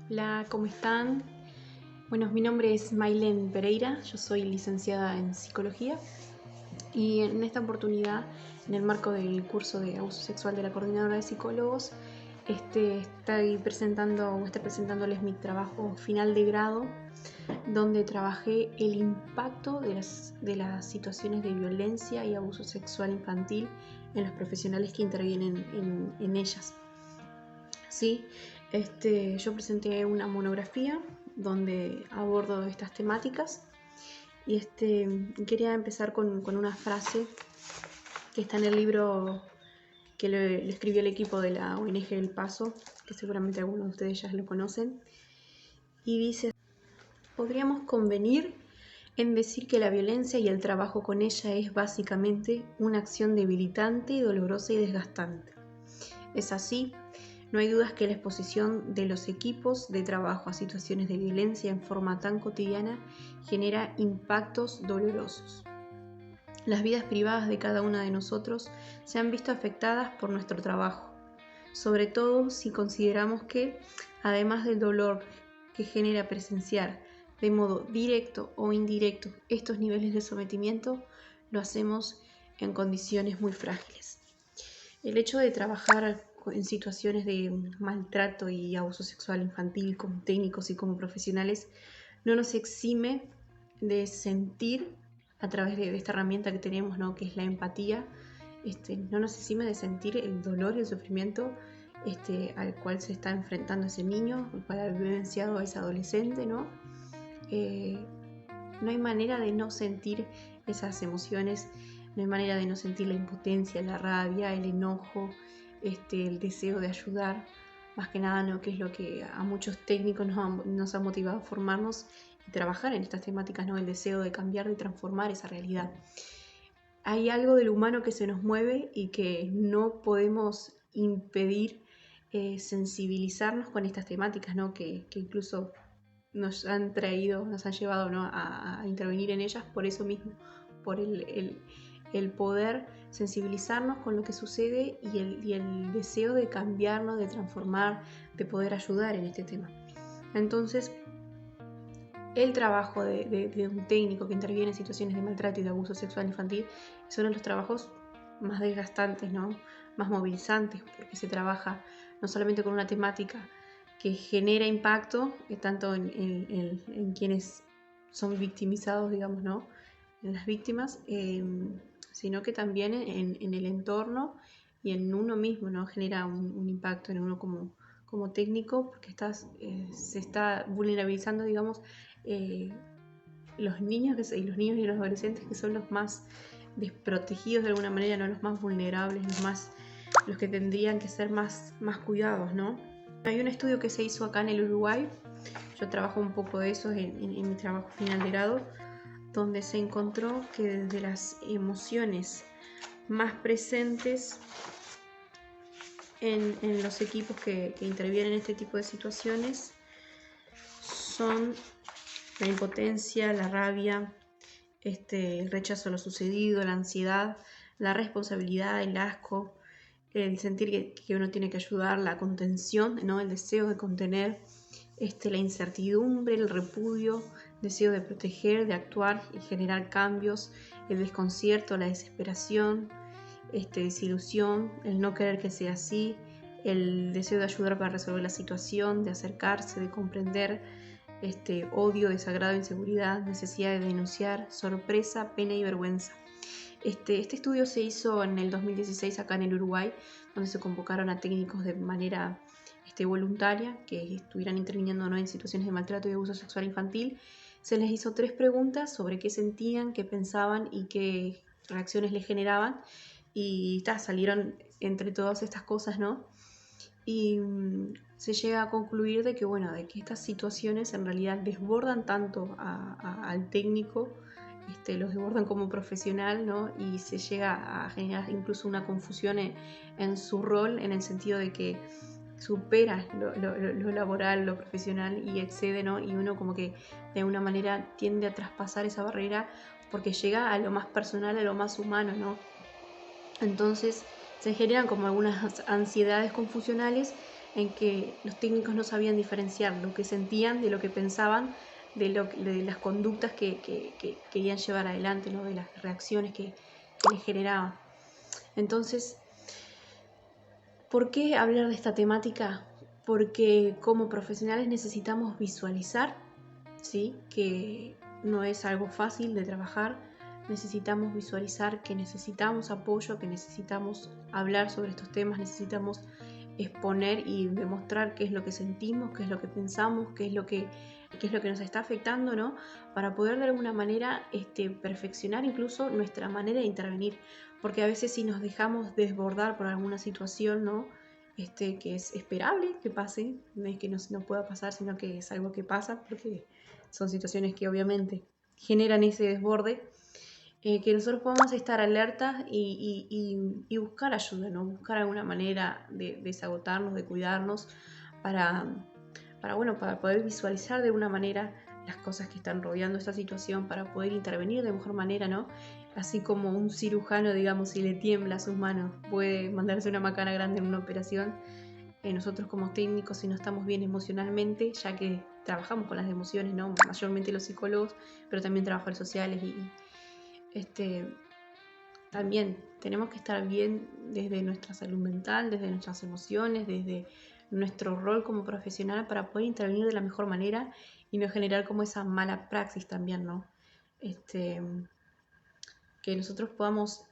Hola, ¿cómo están? Bueno, mi nombre es Maylen Pereira, yo soy licenciada en psicología y en esta oportunidad, en el marco del curso de abuso sexual de la Coordinadora de Psicólogos, estoy presentándoles mi trabajo final de grado, donde trabajé el impacto de las situaciones de violencia y abuso sexual infantil en los profesionales que intervienen en ellas. ¿Sí? Yo presenté una monografía donde abordo estas temáticas y quería empezar con una frase que está en el libro que le escribió el equipo de la ONG El Paso, que seguramente algunos de ustedes ya lo conocen, y dice: podríamos convenir en decir que la violencia y el trabajo con ella es básicamente una acción debilitante, dolorosa y desgastante. Es así. No hay dudas que la exposición de los equipos de trabajo a situaciones de violencia en forma tan cotidiana genera impactos dolorosos. Las vidas privadas de cada una de nosotros se han visto afectadas por nuestro trabajo, sobre todo si consideramos que, además del dolor que genera presenciar de modo directo o indirecto estos niveles de sometimiento, lo hacemos en condiciones muy frágiles. El hecho de trabajar en situaciones de maltrato y abuso sexual infantil como técnicos y como profesionales no nos exime de sentir a través de esta herramienta que tenemos, ¿no? Que es la empatía. No nos exime de sentir el dolor y el sufrimiento al cual se está enfrentando ese niño, al cual ha vivenciado ese adolescente, ¿no? No hay manera de no sentir esas emociones, no hay manera de no sentir la impotencia, la rabia, el enojo, el deseo de ayudar, más que nada, ¿no? Que es lo que a muchos técnicos nos ha motivado a formarnos y trabajar en estas temáticas, ¿no? El deseo de cambiar, de transformar esa realidad. Hay algo del humano que se nos mueve y que no podemos impedir sensibilizarnos con estas temáticas, ¿no? Que incluso nos han llevado, ¿no? a intervenir en ellas por eso mismo, por el poder sensibilizarnos con lo que sucede y el deseo de cambiarnos, de transformar, de poder ayudar en este tema. Entonces, el trabajo de un técnico que interviene en situaciones de maltrato y de abuso sexual infantil es uno de los trabajos más desgastantes, ¿no? Más movilizantes, porque se trabaja no solamente con una temática que genera impacto, tanto en quienes son victimizados, digamos, ¿no? En las víctimas, sino que también en el entorno y en uno mismo, ¿no? Genera un impacto en uno como técnico, porque se está vulnerabilizando, digamos, los niños y los adolescentes, que son los más desprotegidos de alguna manera, no los más vulnerables, los que tendrían que ser más cuidados, ¿no? Hay un estudio que se hizo acá en el Uruguay, yo trabajo un poco de eso en mi trabajo final de grado, donde se encontró que desde las emociones más presentes en los equipos que intervienen en este tipo de situaciones son la impotencia, la rabia, el rechazo a lo sucedido, la ansiedad, la responsabilidad, el asco, el sentir que uno tiene que ayudar, la contención, ¿no? El deseo de contener, la incertidumbre, el repudio, deseo de proteger, de actuar y generar cambios, el desconcierto, la desesperación, desilusión, el no querer que sea así, el deseo de ayudar para resolver la situación, de acercarse, de comprender, odio, desagrado, inseguridad, necesidad de denunciar, sorpresa, pena y vergüenza. Este estudio se hizo en el 2016 acá en el Uruguay, donde se convocaron a técnicos de manera voluntaria que estuvieran interviniendo, ¿no? En situaciones de maltrato y abuso sexual infantil. Se les hizo 3 preguntas sobre qué sentían, qué pensaban y qué reacciones les generaban, y salieron entre todas estas cosas, ¿no? Y se llega a concluir de que estas situaciones en realidad desbordan tanto al técnico, los desbordan como profesional, ¿no? Y se llega a generar incluso una confusión en su rol, en el sentido de que supera lo laboral, lo profesional y excede, ¿no? Y uno como que de alguna manera tiende a traspasar esa barrera porque llega a lo más personal, a lo más humano, ¿no? Entonces se generan como algunas ansiedades confusionales en que los técnicos no sabían diferenciar lo que sentían de lo que pensaban, de las conductas que querían llevar adelante, ¿no? De las reacciones que les generaba. Entonces, ¿por qué hablar de esta temática? Porque como profesionales necesitamos visualizar, ¿sí? Que no es algo fácil de trabajar. Necesitamos visualizar que necesitamos apoyo, que necesitamos hablar sobre estos temas, necesitamos exponer y demostrar qué es lo que sentimos, qué es lo que pensamos, qué es lo que nos está afectando, ¿no? Para poder de alguna manera perfeccionar incluso nuestra manera de intervenir. Porque a veces si nos dejamos desbordar por alguna situación, ¿no? Que es esperable que pase, no es que no pueda pasar, sino que es algo que pasa, porque son situaciones que obviamente generan ese desborde, que nosotros podamos estar alertas y buscar ayuda, ¿no? Buscar alguna manera de desagotarnos, de cuidarnos, para poder visualizar de una manera las cosas que están rodeando esta situación, para poder intervenir de mejor manera, ¿no? Así como un cirujano, digamos, si le tiembla a sus manos, puede mandarse una macana grande en una operación. Nosotros como técnicos, si no estamos bien emocionalmente, ya que trabajamos con las emociones, ¿no? Mayormente los psicólogos, pero también trabajadores sociales y también tenemos que estar bien desde nuestra salud mental, desde nuestras emociones, desde nuestro rol como profesional, para poder intervenir de la mejor manera y no generar como esa mala praxis también, ¿no? Que nosotros podamos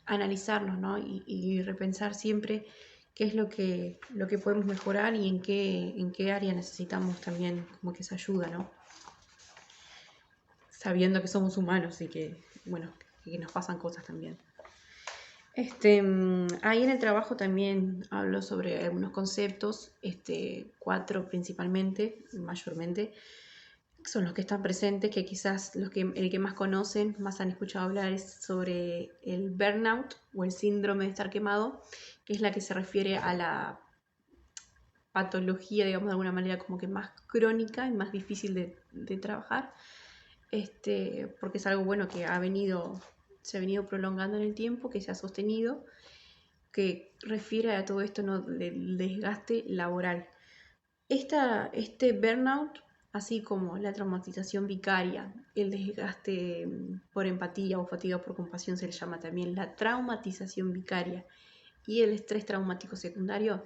analizarnos, ¿no? Y repensar siempre qué es lo que podemos mejorar y en qué área necesitamos también como que esa ayuda, ¿no? Sabiendo que somos humanos y que, bueno, que nos pasan cosas también. Ahí en el trabajo también hablo sobre algunos conceptos, 4 principalmente, mayormente, son los que están presentes, que quizás el que más conocen, más han escuchado hablar, es sobre el burnout o el síndrome de estar quemado, que es la que se refiere a la patología, digamos, de alguna manera como que más crónica y más difícil de trabajar, porque es algo bueno que se ha venido prolongando en el tiempo, que se ha sostenido, que refiere a todo esto, ¿no? Del desgaste laboral. Este burnout, así como la traumatización vicaria, el desgaste por empatía o fatiga por compasión se le llama también la traumatización vicaria, y el estrés traumático secundario,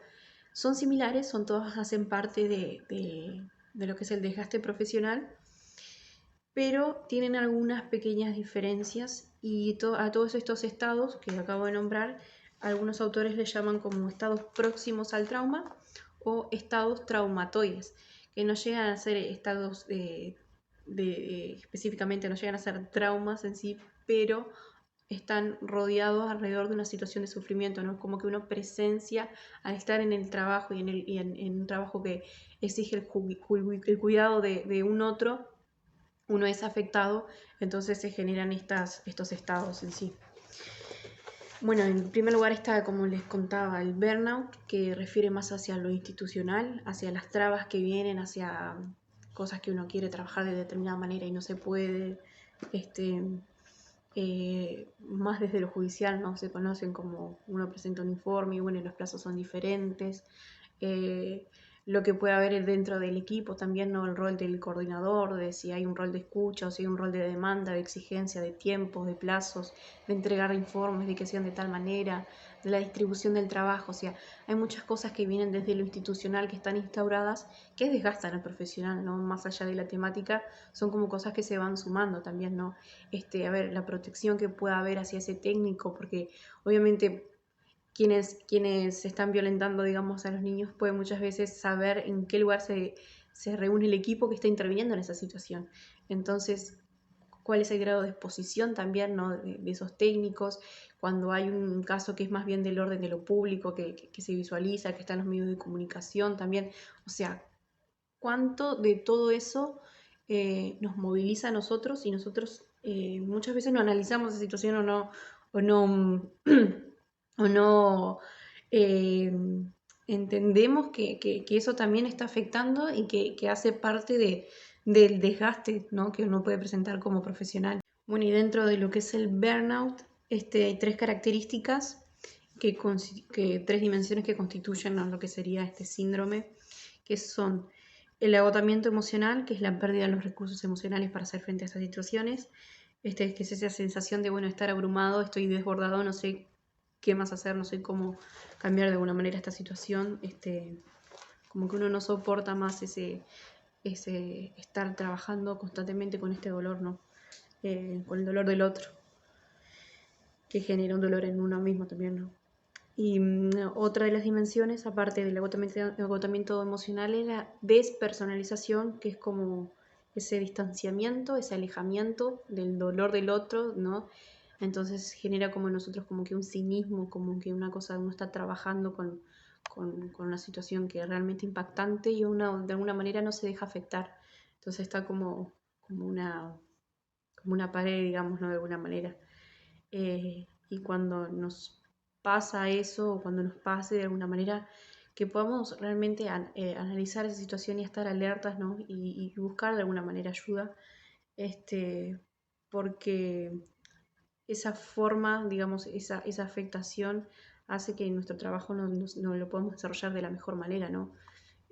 son similares, todas hacen parte de lo que es el desgaste profesional, pero tienen algunas pequeñas diferencias y a todos estos estados que acabo de nombrar, algunos autores les llaman como estados próximos al trauma o estados traumatoides, que no llegan a ser estados específicamente, no llegan a ser traumas en sí, pero están rodeados alrededor de una situación de sufrimiento, ¿no? Como que uno presencia al estar en el trabajo y en un trabajo que exige el cuidado de un otro, uno es afectado, entonces se generan estos estados en sí. Bueno, en primer lugar está, como les contaba, el burnout, que refiere más hacia lo institucional, hacia las trabas que vienen, hacia cosas que uno quiere trabajar de determinada manera y no se puede. Más desde lo judicial, ¿no? Se conocen como uno presenta un informe y bueno, los plazos son diferentes. Lo que puede haber dentro del equipo también, ¿no? El rol del coordinador, de si hay un rol de escucha o si hay un rol de demanda, de exigencia, de tiempos, de plazos, de entregar informes, de que sean de tal manera, de la distribución del trabajo. O sea, hay muchas cosas que vienen desde lo institucional que están instauradas que desgastan al profesional, ¿no? Más allá de la temática, son como cosas que se van sumando también, ¿no? A ver, la protección que pueda haber hacia ese técnico, porque obviamente quienes están violentando, digamos, a los niños pueden muchas veces saber en qué lugar se reúne el equipo que está interviniendo en esa situación. Entonces, cuál es el grado de exposición también, ¿no? de esos técnicos, cuando hay un caso que es más bien del orden de lo público, que se visualiza, que está en los medios de comunicación también. O sea, cuánto de todo eso nos moviliza a nosotros y nosotros muchas veces no analizamos esa situación o no, o no eh, entendemos que eso también está afectando y que hace parte del desgaste, ¿no? Que uno puede presentar como profesional. Bueno, y dentro de lo que es el burnout, hay 3 características que tres dimensiones que constituyen a lo que sería este síndrome, que son el agotamiento emocional, que es la pérdida de los recursos emocionales para hacer frente a estas situaciones, que es esa sensación de, bueno, estar abrumado, estoy desbordado, no sé qué más hacer, no sé cómo cambiar de alguna manera esta situación, como que uno no soporta más ese estar trabajando constantemente con este dolor, ¿no? Con el dolor del otro, que genera un dolor en uno mismo también, ¿no? Y otra de las dimensiones, aparte del agotamiento emocional, es la despersonalización, que es como ese distanciamiento, ese alejamiento del dolor del otro, ¿no? Entonces genera como en nosotros como que un cinismo, como que una cosa, uno está trabajando con una situación que es realmente impactante y uno de alguna manera no se deja afectar. Entonces está como una pared, digamos, ¿no? De alguna manera. Y cuando nos pasa eso, o cuando nos pase de alguna manera, que podamos realmente analizar esa situación y estar alertas, ¿no? Y buscar de alguna manera ayuda, porque esa forma, digamos, esa afectación hace que nuestro trabajo no lo podamos desarrollar de la mejor manera, ¿no?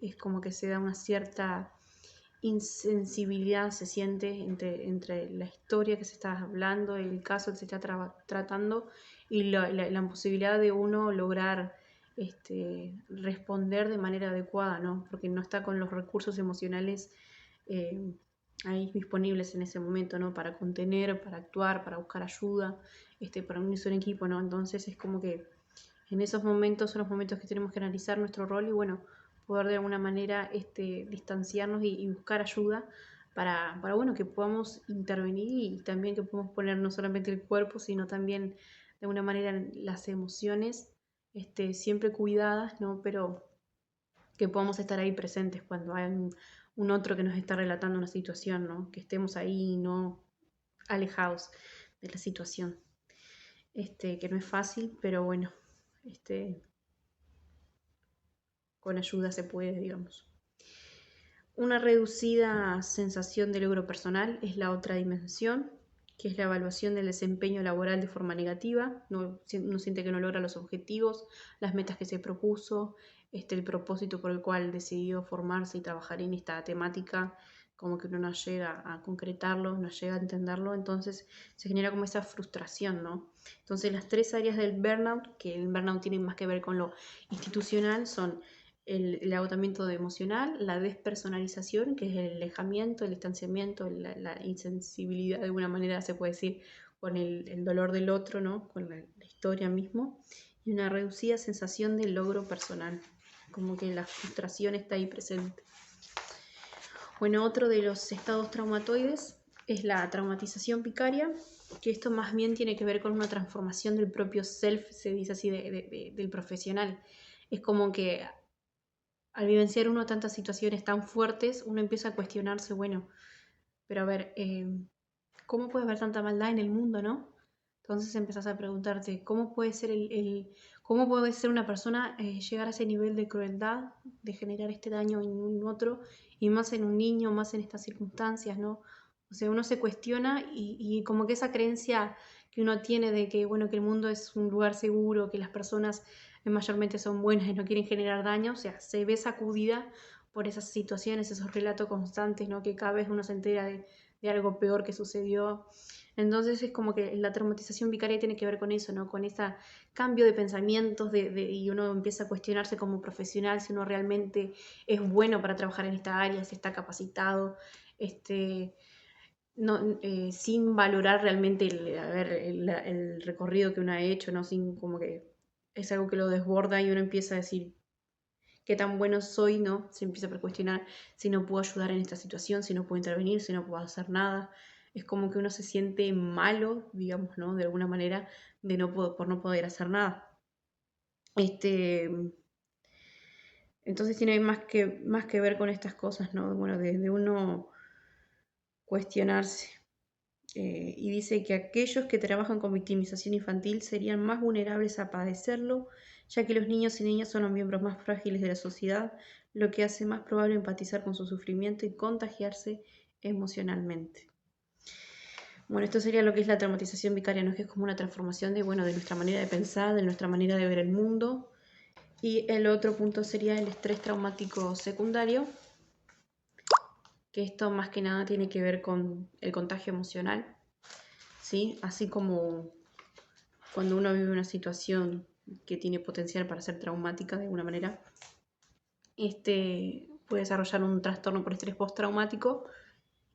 Es como que se da una cierta insensibilidad, se siente entre la historia que se está hablando, el caso que se está tratando y la posibilidad de uno lograr responder de manera adecuada, ¿no? Porque no está con los recursos emocionales eh, ahí disponibles en ese momento, ¿no? Para contener, para actuar, para buscar ayuda, para unirse en equipo, ¿no? Entonces es como que en esos momentos son los momentos que tenemos que analizar nuestro rol y bueno, poder de alguna manera distanciarnos y buscar ayuda para bueno, que podamos intervenir y también que podamos poner no solamente el cuerpo, sino también de alguna manera las emociones siempre cuidadas, ¿no? Pero que podamos estar ahí presentes cuando hay un otro que nos está relatando una situación, ¿no? Que estemos ahí y no alejados de la situación. Que no es fácil, pero bueno, con ayuda se puede, digamos. Una reducida sensación de logro personal es la otra dimensión, que es la evaluación del desempeño laboral de forma negativa. No siente que no logra los objetivos, las metas que se propuso, el propósito por el cual decidió formarse y trabajar en esta temática, como que uno no llega a concretarlo, no llega a entenderlo, entonces se genera como esa frustración, ¿no? Entonces las tres áreas del burnout, que el burnout tiene más que ver con lo institucional, son el agotamiento emocional, la despersonalización, que es el alejamiento, el distanciamiento, la insensibilidad de alguna manera se puede decir con el dolor del otro, ¿no? Con la historia mismo, y una reducida sensación de logro personal, como que la frustración está ahí presente. Bueno, otro de los estados traumatoides es la traumatización vicaria, que esto más bien tiene que ver con una transformación del propio self, se dice así, del profesional. Es como que al vivenciar uno tantas situaciones tan fuertes, uno empieza a cuestionarse, bueno, pero a ver, ¿cómo puede haber tanta maldad en el mundo, no? Entonces empezás a preguntarte, ¿cómo puede ser cómo puede ser una persona llegar a ese nivel de crueldad, de generar este daño en un otro, y más en un niño, más en estas circunstancias, ¿no? O sea, uno se cuestiona y como que esa creencia que uno tiene de que, bueno, que el mundo es un lugar seguro, que las personas mayormente son buenas y no quieren generar daño, o sea, se ve sacudida por esas situaciones, esos relatos constantes, ¿no? Que cada vez uno se entera de algo peor que sucedió. Entonces es como que la traumatización vicaria tiene que ver con eso, ¿no? Con ese cambio de pensamientos y uno empieza a cuestionarse como profesional si uno realmente es bueno para trabajar en esta área, si está capacitado, no, sin valorar realmente el recorrido que uno ha hecho, ¿no? Sin como que es algo que lo desborda y uno empieza a decir qué tan bueno soy, ¿no? Se empieza a cuestionar si no puedo ayudar en esta situación, si no puedo intervenir, si no puedo hacer nada. Es como que uno se siente malo, digamos, ¿no? De alguna manera, por no poder hacer nada. Entonces tiene más que ver con estas cosas, ¿no? Bueno, de uno cuestionarse. Y dice que aquellos que trabajan con victimización infantil serían más vulnerables a padecerlo, ya que los niños y niñas son los miembros más frágiles de la sociedad, lo que hace más probable empatizar con su sufrimiento y contagiarse emocionalmente. Bueno, esto sería lo que es la traumatización vicaria, ¿no? Que es como una transformación de, bueno, de nuestra manera de pensar, de nuestra manera de ver el mundo. Y el otro punto sería el estrés traumático secundario, que esto más que nada tiene que ver con el contagio emocional, ¿sí? Así como cuando uno vive una situación que tiene potencial para ser traumática de alguna manera, puede desarrollar un trastorno por estrés postraumático.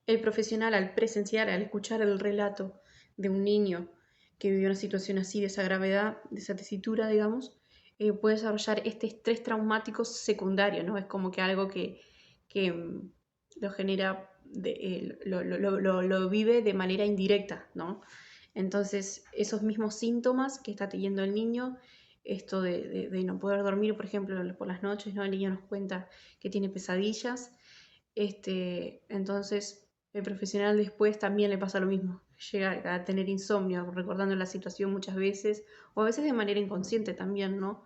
El profesional, al presenciar, al escuchar el relato de un niño que vivió una situación así, de esa gravedad, de esa tesitura, digamos, puede desarrollar este estrés traumático secundario, ¿no? Es como que algo que lo genera, lo vive de manera indirecta, ¿no? Entonces, esos mismos síntomas que está teniendo el niño, esto de no poder dormir, por ejemplo, por las noches, ¿no? El niño nos cuenta que tiene pesadillas. Entonces, el profesional después también le pasa lo mismo. Llega a tener insomnio, recordando la situación muchas veces, o a veces de manera inconsciente también, ¿no?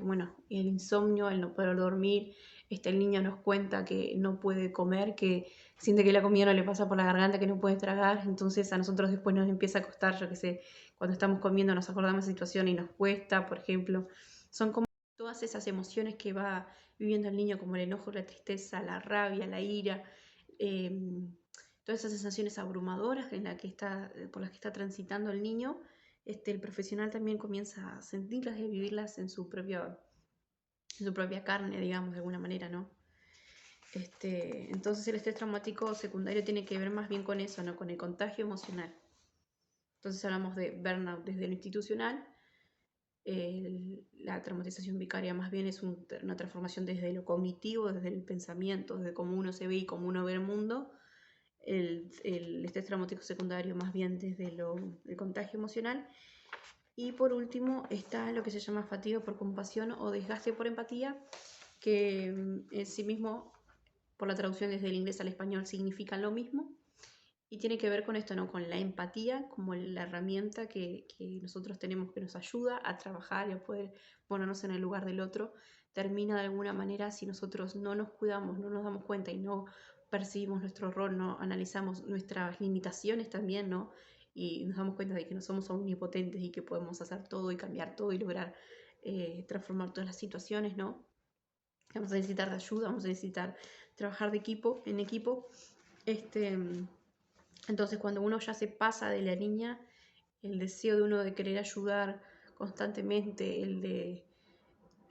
Bueno, el insomnio, el no poder dormir, el niño nos cuenta que no puede comer, que siente que la comida no le pasa por la garganta, que no puede tragar, entonces a nosotros después nos empieza a costar, yo qué sé, cuando estamos comiendo nos acordamos de la situación y nos cuesta, por ejemplo. Son como todas esas emociones que va viviendo el niño, como el enojo, la tristeza, la rabia, la ira, eh, todas esas sensaciones abrumadoras por las que está transitando el niño. El profesional también comienza a sentirlas y a vivirlas en su propia carne, digamos, de alguna manera, ¿no? Entonces el estrés traumático secundario tiene que ver más bien con eso, ¿no? Con el contagio emocional. Entonces hablamos de burnout desde lo institucional. La traumatización vicaria más bien es una transformación desde lo cognitivo, desde el pensamiento, desde cómo uno se ve y cómo uno ve el mundo. El estrés traumático secundario más bien desde el contagio emocional. Y por último está lo que se llama fatiga por compasión o desgaste por empatía, que en sí mismo, por la traducción desde el inglés al español, significan lo mismo. Y tiene que ver con esto, ¿no? Con la empatía como la herramienta que nosotros tenemos, que nos ayuda a trabajar y a poder ponernos en el lugar del otro. Termina de alguna manera, si nosotros no nos cuidamos, no nos damos cuenta y no percibimos nuestro rol, no analizamos nuestras limitaciones también, ¿no? Y nos damos cuenta de que no somos omnipotentes y que podemos hacer todo y cambiar todo y lograr transformar todas las situaciones, ¿no? Vamos a necesitar de ayuda, vamos a necesitar trabajar en equipo. Entonces, cuando uno ya se pasa de la niña, el deseo de uno de querer ayudar constantemente, el de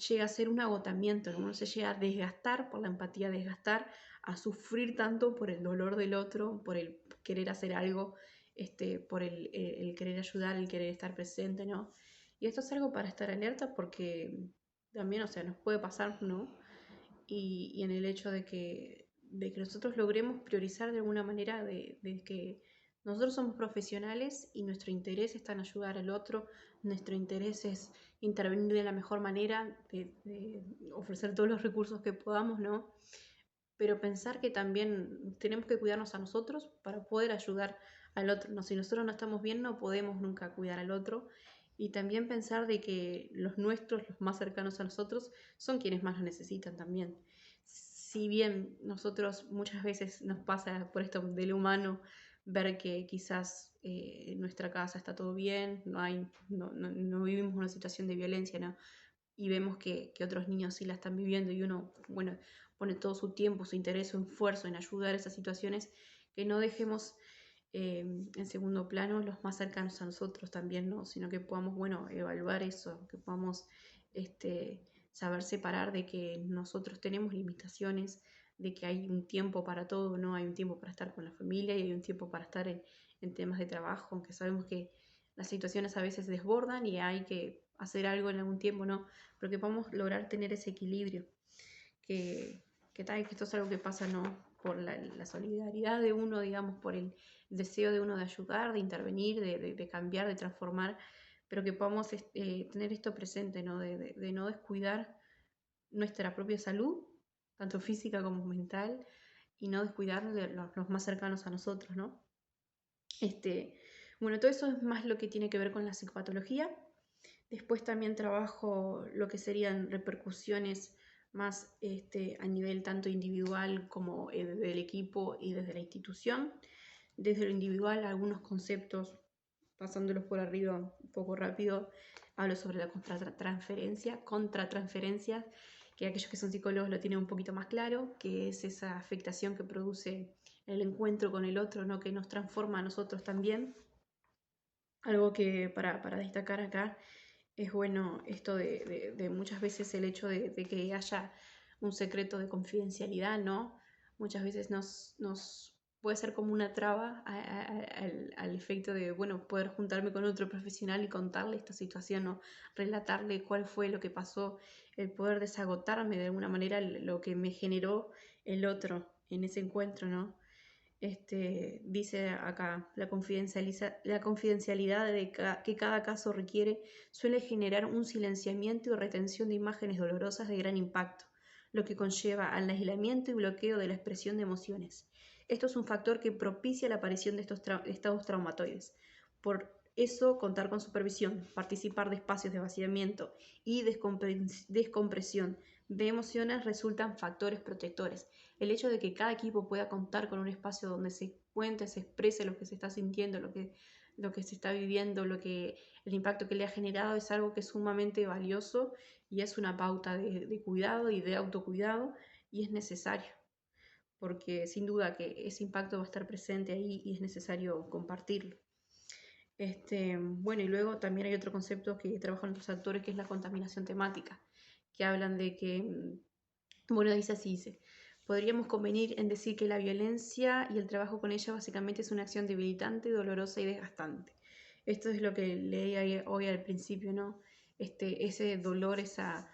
llega a ser un agotamiento, ¿no? Uno se llega a desgastar por la empatía, desgastar, a sufrir tanto por el dolor del otro, por el querer hacer algo, por el querer ayudar, el querer estar presente, ¿no? Y esto es algo para estar alerta porque también, o sea, nos puede pasar, ¿no? Y en el hecho de que nosotros logremos priorizar de alguna manera de que nosotros somos profesionales y nuestro interés está en ayudar al otro, nuestro interés es intervenir de la mejor manera, de ofrecer todos los recursos que podamos, ¿no? Pero pensar que también tenemos que cuidarnos a nosotros para poder ayudar al otro, ¿no? Si nosotros no estamos bien, no podemos nunca cuidar al otro. Y también pensar de que los nuestros, los más cercanos a nosotros, son quienes más lo necesitan también. Si bien nosotros muchas veces nos pasa por esto del humano ver que quizás en nuestra casa está todo bien, no vivimos una situación de violencia, ¿no? Y vemos que otros niños sí la están viviendo y uno, bueno, pone todo su tiempo, su interés, su esfuerzo en ayudar a esas situaciones, que no dejemos en segundo plano los más cercanos a nosotros también, ¿no? Sino que podamos, bueno, evaluar eso, que podamos saber separar de que nosotros tenemos limitaciones, de que hay un tiempo para todo, ¿no? Hay un tiempo para estar con la familia y hay un tiempo para estar en temas de trabajo, aunque sabemos que las situaciones a veces desbordan y hay que hacer algo en algún tiempo, ¿no? Pero que podamos lograr tener ese equilibrio, que esto es algo que pasa, ¿no? Por la solidaridad de uno, digamos, por el deseo de uno de ayudar, de intervenir, de cambiar, de transformar, pero que podamos tener esto presente, ¿no? De no descuidar nuestra propia salud, tanto física como mental, y no descuidar de los más cercanos a nosotros, ¿no? Bueno, todo eso es más lo que tiene que ver con la psicopatología. Después también trabajo lo que serían repercusiones más a nivel tanto individual como del equipo y desde la institución. desde lo individual algunos conceptos, pasándolos por arriba un poco rápido. Hablo sobre la contratransferencia, que aquellos que son psicólogos lo tienen un poquito más claro, que es esa afectación que produce el encuentro con el otro, ¿no? Que nos transforma a nosotros también. Algo que para destacar acá es bueno esto de muchas veces el hecho de que haya un secreto de confidencialidad, ¿no? Muchas veces nos puede ser como una traba al efecto de, bueno, poder juntarme con otro profesional y contarle esta situación o relatarle cuál fue lo que pasó, el poder desagotarme de alguna manera lo que me generó el otro en ese encuentro, ¿no? Dice acá, la confidencialidad que cada caso requiere suele generar un silenciamiento y retención de imágenes dolorosas de gran impacto, lo que conlleva al aislamiento y bloqueo de la expresión de emociones. Esto es un factor que propicia la aparición de estos estados traumatoides. Por eso, contar con supervisión, participar de espacios de vaciamiento y descompresión de emociones resultan factores protectores. El hecho de que cada equipo pueda contar con un espacio donde se cuente, se exprese lo que se está sintiendo, lo que se está viviendo, el impacto que le ha generado es algo que es sumamente valioso y es una pauta de cuidado y de autocuidado y es necesario, porque sin duda que ese impacto va a estar presente ahí y es necesario compartirlo. Bueno, y luego también hay otro concepto que trabajan otros actores que es la contaminación temática, que hablan de que, bueno, dice, podríamos convenir en decir que la violencia y el trabajo con ella básicamente es una acción debilitante, dolorosa y desgastante. Esto es lo que leí hoy al principio, ¿no? Ese dolor, esa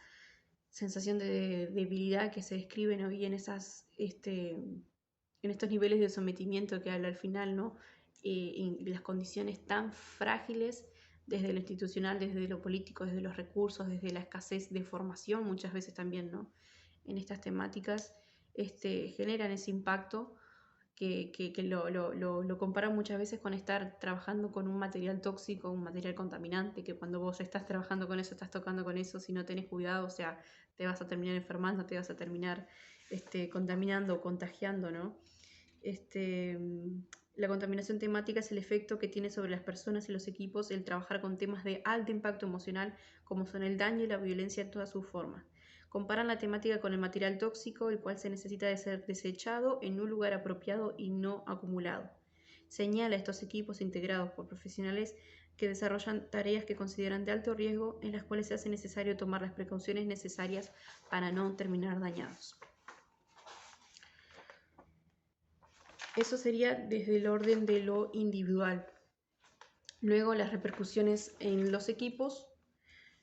sensación de debilidad que se describe, ¿no? Y en en estos niveles de sometimiento que habla al final, ¿no? Y las condiciones tan frágiles desde lo institucional, desde lo político, desde los recursos, desde la escasez de formación muchas veces también, ¿no? En estas temáticas generan ese impacto que lo comparan muchas veces con estar trabajando con un material tóxico, un material contaminante, que cuando vos estás trabajando con eso, estás tocando con eso, si no tenés cuidado, o sea, te vas a terminar enfermando, te vas a terminar contaminando o contagiando, ¿no? Este, la contaminación temática es el efecto que tiene sobre las personas y los equipos el trabajar con temas de alto impacto emocional, como son el daño y la violencia en todas sus formas. Comparan la temática con el material tóxico, el cual se necesita de ser desechado en un lugar apropiado y no acumulado. Señala a estos equipos integrados por profesionales que desarrollan tareas que consideran de alto riesgo, en las cuales se hace necesario tomar las precauciones necesarias para no terminar dañados. Eso sería desde el orden de lo individual. Luego las repercusiones en los equipos.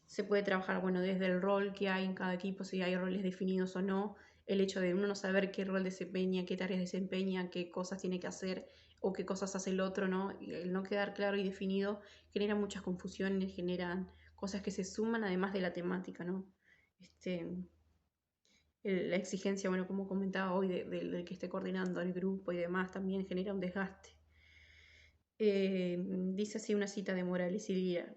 Se puede trabajar, bueno, desde el rol que hay en cada equipo, si hay roles definidos o no, el hecho de uno no saber qué rol desempeña, qué tareas desempeña, qué cosas tiene que hacer o qué cosas hace el otro, ¿no? Y el no quedar claro y definido genera muchas confusiones, generan cosas que se suman además de la temática, ¿no? La exigencia, bueno, como comentaba hoy, del que esté coordinando el grupo y demás, también genera un desgaste. Dice así una cita de Morales y Lira: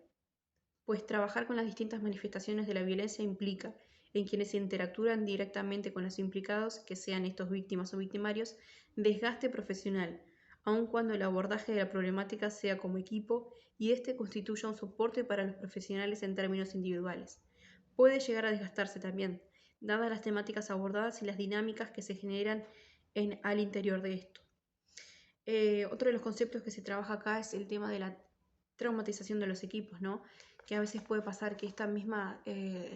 pues trabajar con las distintas manifestaciones de la violencia implica, en quienes se interactúan directamente con los implicados, que sean estos víctimas o victimarios, desgaste profesional, aun cuando el abordaje de la problemática sea como equipo y éste constituya un soporte para los profesionales en términos individuales. Puede llegar a desgastarse también, dadas las temáticas abordadas y las dinámicas que se generan al interior de esto. Otro de los conceptos que se trabaja acá es el tema de la traumatización de los equipos, ¿no? Que a veces puede pasar que esta misma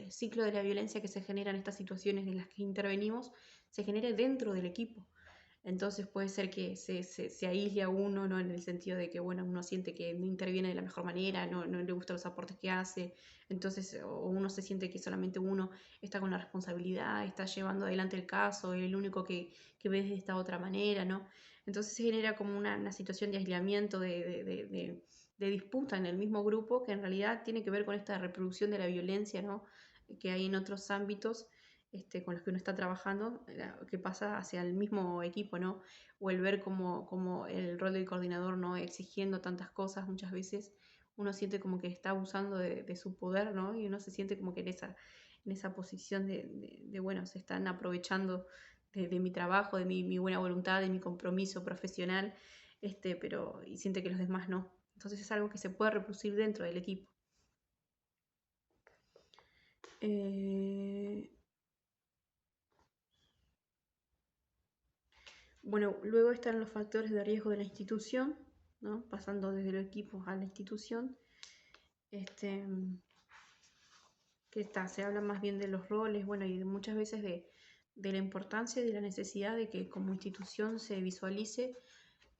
ciclo de la violencia que se genera en estas situaciones en las que intervenimos se genere dentro del equipo. Entonces puede ser que se aísle a uno, ¿no? En el sentido de que, bueno, uno siente que no interviene de la mejor manera, no le gustan los aportes que hace, entonces, o uno se siente que solamente uno está con la responsabilidad, está llevando adelante el caso, es el único que ve de esta otra manera, ¿no? Entonces se genera como una situación de aislamiento, de disputa en el mismo grupo, que en realidad tiene que ver con esta reproducción de la violencia, ¿no? Que hay en otros ámbitos con los que uno está trabajando, que pasa hacia el mismo equipo, ¿no? O el ver como el rol del coordinador, ¿no? Exigiendo tantas cosas muchas veces, uno siente como que está abusando de su poder, ¿no? Y uno se siente como que en esa posición bueno, se están aprovechando de mi trabajo, de mi buena voluntad, de mi compromiso profesional, pero y siente que los demás no. Entonces es algo que se puede reproducir dentro del equipo. Eh, bueno, luego están los factores de riesgo de la institución, ¿no? Pasando desde los equipos a la institución. Se habla más bien de los roles, bueno, y muchas veces de la importancia y de la necesidad de que como institución se visualice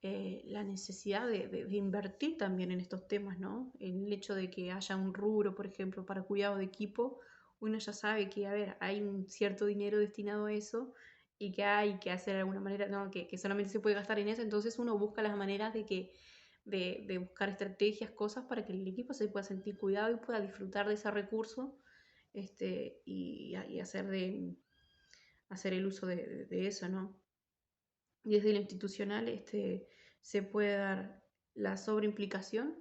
la necesidad de invertir también en estos temas, ¿no? El hecho de que haya un rubro, por ejemplo, para cuidado de equipo, uno ya sabe que, a ver, hay un cierto dinero destinado a eso y que hay que hacer de alguna manera, ¿no? Que solamente se puede gastar en eso, entonces uno busca las maneras de buscar estrategias, cosas para que el equipo se pueda sentir cuidado y pueda disfrutar de ese recurso y hacer el uso de eso, ¿no? Y desde lo institucional se puede dar la sobreimplicación,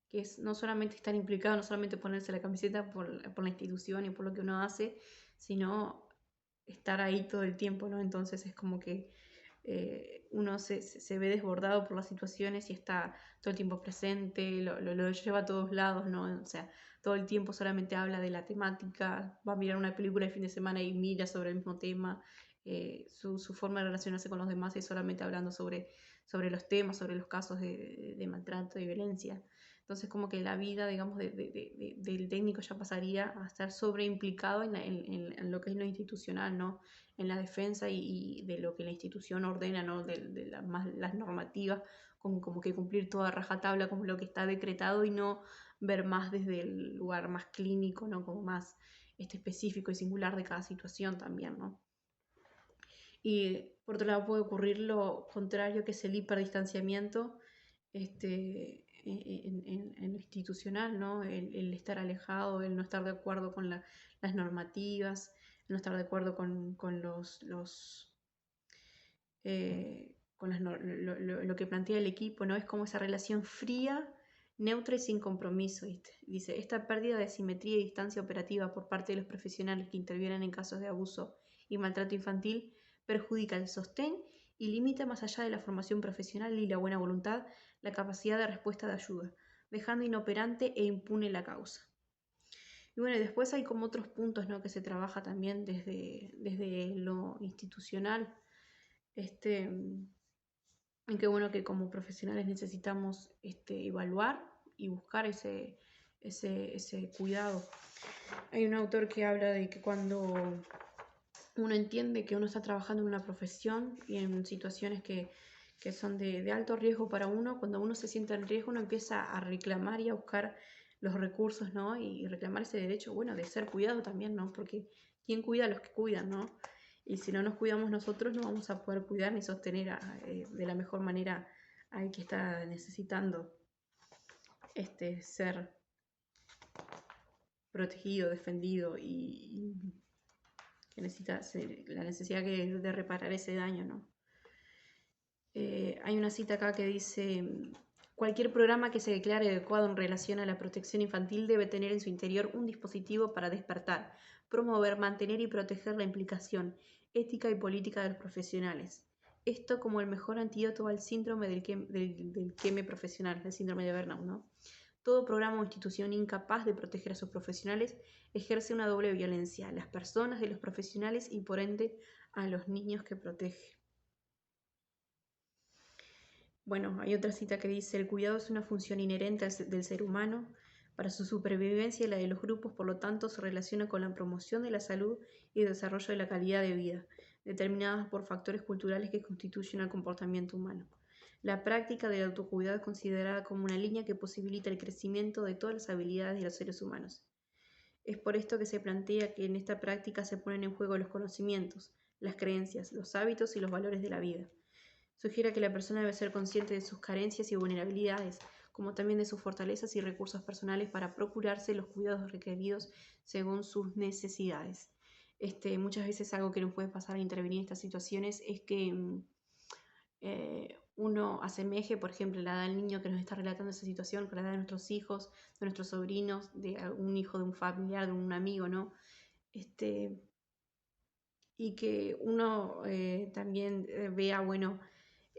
que es no solamente estar implicado, no solamente ponerse la camiseta por la institución y por lo que uno hace, sino estar ahí todo el tiempo, ¿no? Entonces es como que uno se ve desbordado por las situaciones y está todo el tiempo presente, lo lleva a todos lados, ¿no? O sea, todo el tiempo solamente habla de la temática, va a mirar una película el fin de semana y mira sobre el mismo tema, su forma de relacionarse con los demás es solamente hablando sobre los temas, sobre los casos de maltrato y violencia. Entonces como que la vida, digamos, del técnico ya pasaría a estar sobreimplicado en lo que es lo institucional, ¿no? En la defensa y de lo que la institución ordena, ¿no? Las normativas, como que cumplir toda rajatabla como lo que está decretado y no ver más desde el lugar más clínico, ¿no? Como más específico y singular de cada situación también, ¿no? Y por otro lado puede ocurrir lo contrario, que es el hiperdistanciamiento en lo institucional, ¿no? El estar alejado, el no estar de acuerdo con las normativas, el no estar de acuerdo con lo que plantea el equipo, ¿no? Es como esa relación fría, neutra y sin compromiso, ¿viste? Dice, esta pérdida de simetría y distancia operativa por parte de los profesionales que intervienen en casos de abuso y maltrato infantil perjudica el sostén y limita más allá de la formación profesional y la buena voluntad la capacidad de respuesta de ayuda, dejando inoperante e impune la causa. Y bueno, después hay como otros puntos, ¿no? Que se trabaja también desde lo institucional, en que bueno que como profesionales necesitamos evaluar y buscar ese cuidado. Hay un autor que habla de que cuando uno entiende que uno está trabajando en una profesión y en situaciones que son de alto riesgo para uno, cuando uno se siente en riesgo, uno empieza a reclamar y a buscar los recursos, ¿no? Y reclamar ese derecho, bueno, de ser cuidado también, ¿no? Porque ¿quién cuida a los que cuidan, ¿no? Y si no nos cuidamos nosotros, no vamos a poder cuidar ni sostener de la mejor manera al que está necesitando ser protegido, defendido y que necesita la necesidad de reparar ese daño, ¿no? Hay una cita acá que dice, cualquier programa que se declare adecuado en relación a la protección infantil debe tener en su interior un dispositivo para despertar, promover, mantener y proteger la implicación ética y política de los profesionales. Esto como el mejor antídoto al síndrome del queme profesional, el síndrome de burnout, ¿no? Todo programa o institución incapaz de proteger a sus profesionales ejerce una doble violencia a las personas de los profesionales y por ende a los niños que protege. Bueno, hay otra cita que dice, el cuidado es una función inherente del ser humano. Para su supervivencia y la de los grupos, por lo tanto, se relaciona con la promoción de la salud y el desarrollo de la calidad de vida, determinadas por factores culturales que constituyen el comportamiento humano. La práctica del autocuidado es considerada como una línea que posibilita el crecimiento de todas las habilidades de los seres humanos. Es por esto que se plantea que en esta práctica se ponen en juego los conocimientos, las creencias, los hábitos y los valores de la vida. Sugiere que la persona debe ser consciente de sus carencias y vulnerabilidades, como también de sus fortalezas y recursos personales para procurarse los cuidados requeridos según sus necesidades. Muchas veces algo que nos puede pasar al intervenir en estas situaciones es que uno asemeje, por ejemplo, la edad del niño que nos está relatando esa situación con la edad de nuestros hijos, de nuestros sobrinos, de un hijo de un familiar, de un amigo, ¿no? Y que uno también vea, bueno,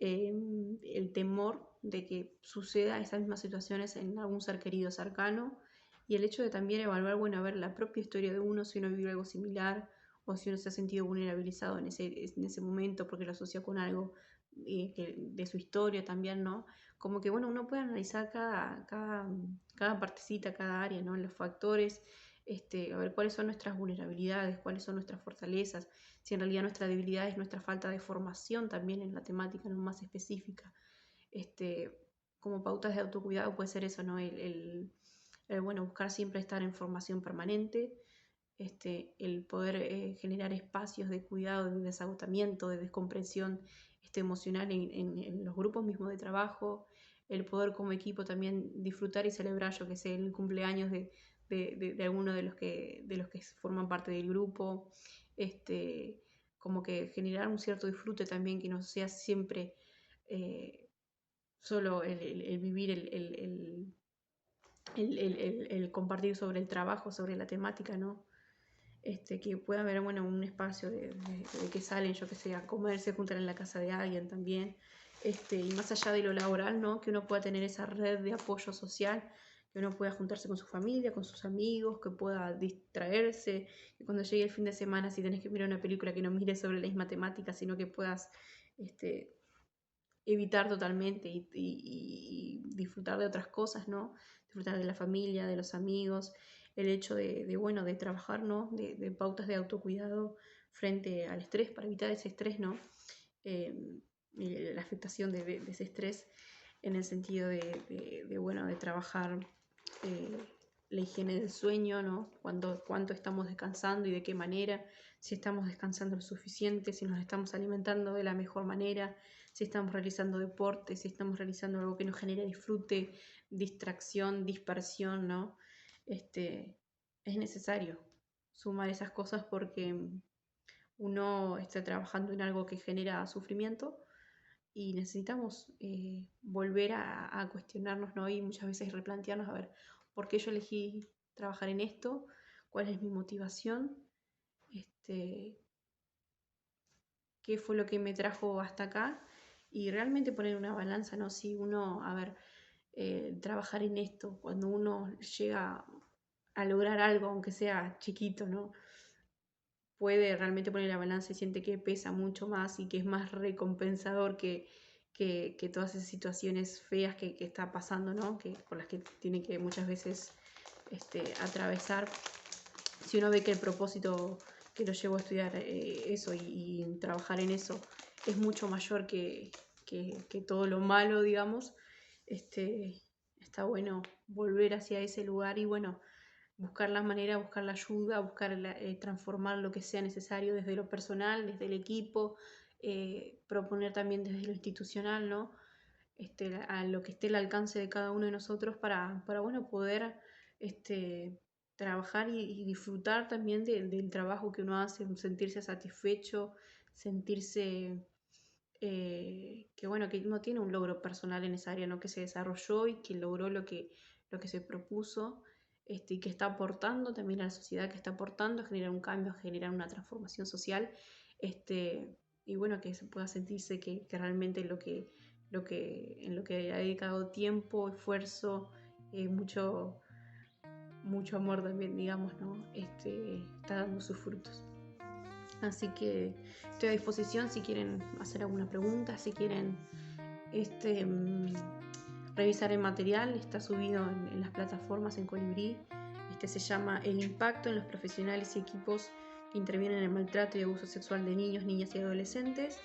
el temor de que suceda esas mismas situaciones en algún ser querido cercano, y el hecho de también evaluar, bueno, a ver la propia historia de uno, si uno vive algo similar o si uno se ha sentido vulnerabilizado en ese momento porque lo asocia con algo de su historia también, ¿no? Como que, bueno, uno puede analizar cada partecita, cada área, ¿no? Los factores, a ver cuáles son nuestras vulnerabilidades, cuáles son nuestras fortalezas, si en realidad nuestra debilidad es nuestra falta de formación también en la temática, ¿no? Más específica. Como pautas de autocuidado puede ser eso, ¿no? Bueno, buscar siempre estar en formación permanente, el poder generar espacios de cuidado, de desagotamiento, de descompresión emocional en los grupos mismos de trabajo, el poder como equipo también disfrutar y celebrar, yo que sé, el cumpleaños de alguno de los que forman parte del grupo, como que generar un cierto disfrute también, que no sea siempre solo el vivir, el compartir sobre el trabajo, sobre la temática, ¿no? Que pueda haber, bueno, un espacio de que salen, yo que sé, a comer, se juntan en la casa de alguien también, y más allá de lo laboral, ¿no? Que uno pueda tener esa red de apoyo social, que uno pueda juntarse con su familia, con sus amigos, que pueda distraerse, que cuando llegue el fin de semana, si tenés que mirar una película, que no mires sobre la misma temática, sino que puedas evitar totalmente y disfrutar de otras cosas, ¿no? Disfrutar de la familia, de los amigos, el hecho bueno, de trabajar, ¿no? De pautas de autocuidado frente al estrés, para evitar ese estrés, ¿no? La afectación de ese estrés en el sentido bueno, de trabajar la higiene del sueño, ¿no? Cuánto estamos descansando y de qué manera, si estamos descansando lo suficiente, si nos estamos alimentando de la mejor manera, si estamos realizando deporte, si estamos realizando algo que nos genere disfrute, distracción, dispersión, ¿no? Es necesario sumar esas cosas porque uno está trabajando en algo que genera sufrimiento y necesitamos volver a cuestionarnos, ¿no? Y muchas veces replantearnos, a ver, ¿por qué yo elegí trabajar en esto? ¿Cuál es mi motivación? ¿Qué fue lo que me trajo hasta acá? Y realmente poner una balanza, ¿no? Si uno, a ver, trabajar en esto, cuando uno llega a lograr algo, aunque sea chiquito, ¿no? Puede realmente poner la balanza y siente que pesa mucho más y que es más recompensador que todas esas situaciones feas que está pasando, ¿no? Por las que tiene que muchas veces atravesar. Si uno ve que el propósito que lo llevó a estudiar eso y trabajar en eso es mucho mayor que todo lo malo, digamos, está bueno volver hacia ese lugar y bueno, buscar la manera, buscar la ayuda, buscar transformar lo que sea necesario desde lo personal, desde el equipo, proponer también desde lo institucional, ¿no? A lo que esté al alcance de cada uno de nosotros para bueno, poder trabajar y disfrutar también del trabajo que uno hace, sentirse satisfecho, sentirse que bueno, que uno tiene un logro personal en esa área, ¿no? Que se desarrolló y que logró lo que se propuso, y que está aportando también a la sociedad, que está aportando a generar un cambio, a generar una transformación social, y bueno, que se pueda sentirse que realmente en lo que ha dedicado tiempo, esfuerzo, mucho, mucho amor también, digamos, ¿no? Está dando sus frutos. Así que estoy a disposición si quieren hacer alguna pregunta, si quieren revisar el material, está subido en las plataformas en Colibrí. Se llama El impacto en los profesionales y equipos que intervienen en el maltrato y abuso sexual de niños, niñas y adolescentes.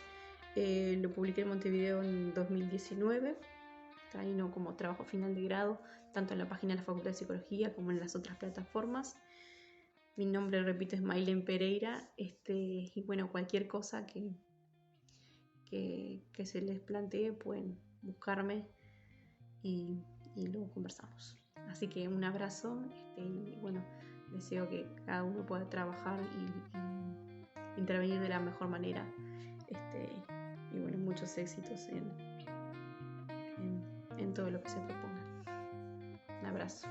Lo publiqué en Montevideo en 2019, está ahí, ¿no? Como trabajo final de grado, tanto en la página de la Facultad de Psicología como en las otras plataformas. Mi nombre, repito, es Maylen Pereira, y bueno, cualquier cosa que se les plantee pueden buscarme y luego conversamos. Así que un abrazo, y bueno, deseo que cada uno pueda trabajar y intervenir de la mejor manera, y bueno, muchos éxitos en todo lo que se proponga. Un abrazo.